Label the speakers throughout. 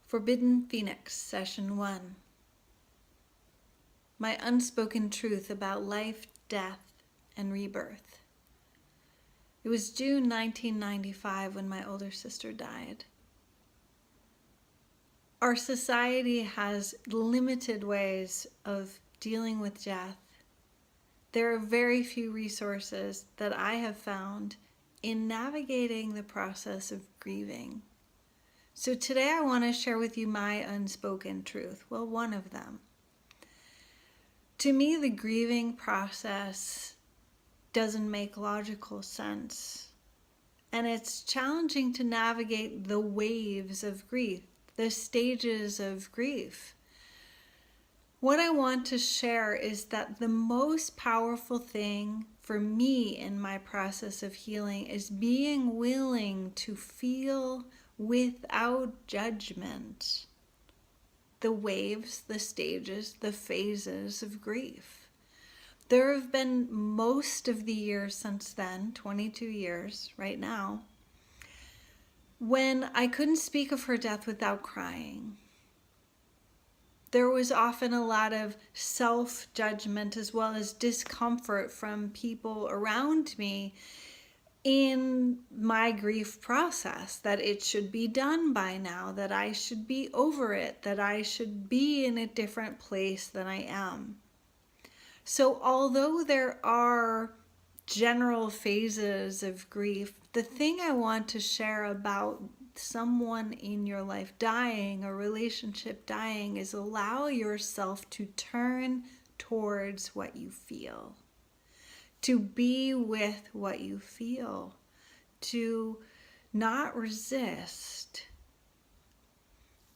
Speaker 1: Forbidden Phoenix, Session 1. My unspoken truth about life, death, and rebirth. It was June 1995 when my older sister died. Our society has limited ways of dealing with death. There are very few resources that I have found in navigating the process of grieving. So today I want to share with you my unspoken truth. Well, one of them. To me, the grieving process doesn't make logical sense. And it's challenging to navigate the waves of grief, the stages of grief. What I want to share is that the most powerful thing for me in my process of healing is being willing to feel without judgment the waves, the stages, the phases of grief. There have been most of the years since then, 22 years right now, when I couldn't speak of her death without crying. There was often a lot of self-judgment as well as discomfort from people around me in my grief process, that it should be done by now, that I should be over it, that I should be in a different place than I am. So although there are general phases of grief, the thing I want to share about someone in your life dying, a relationship dying, is allow yourself to turn towards what you feel, to be with what you feel, to not resist.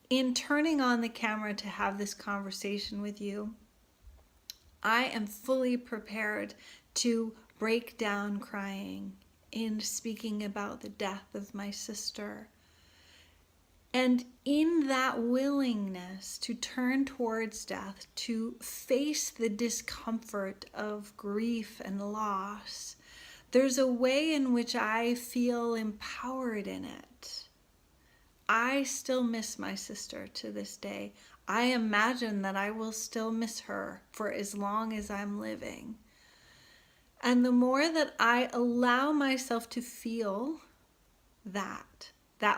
Speaker 1: In turning on the camera to have this conversation with you, I am fully prepared to break down crying in speaking about the death of my sister. And in that willingness to turn towards death, to face the discomfort of grief and loss, there's a way in which I feel empowered in it. I still miss my sister to this day. I imagine that I will still miss her for as long as I'm living. And the more that I allow myself to feel that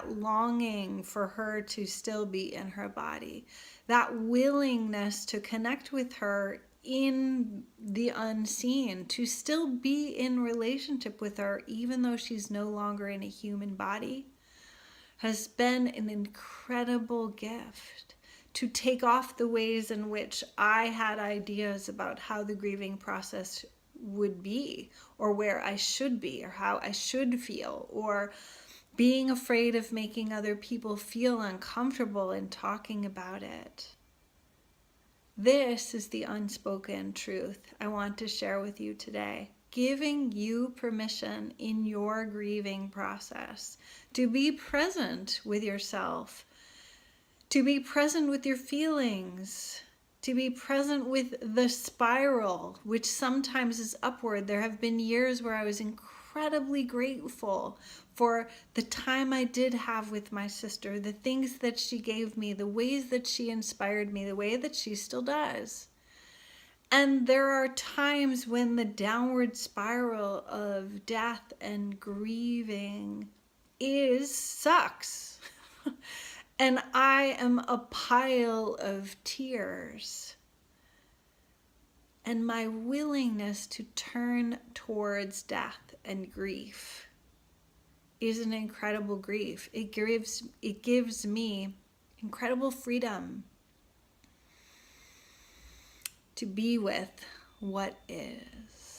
Speaker 1: longing for her to still be in her body, that willingness to connect with her in the unseen, to still be in relationship with her even though she's no longer in a human body, has been an incredible gift. To take off the ways in which I had ideas about how the grieving process would be, or where I should be, or how I should feel, or being afraid of making other people feel uncomfortable in talking about it. This is the unspoken truth I want to share with you today, giving you permission in your grieving process to be present with yourself, to be present with your feelings, to be present with the spiral, which sometimes is upward. There have been years where I was incredibly grateful for the time I did have with my sister, the things that she gave me, the ways that she inspired me, the way that she still does. And there are times when the downward spiral of death and grieving sucks. And I am a pile of tears. And my willingness to turn towards death and grief is an incredible grief. It gives me incredible freedom to be with what is.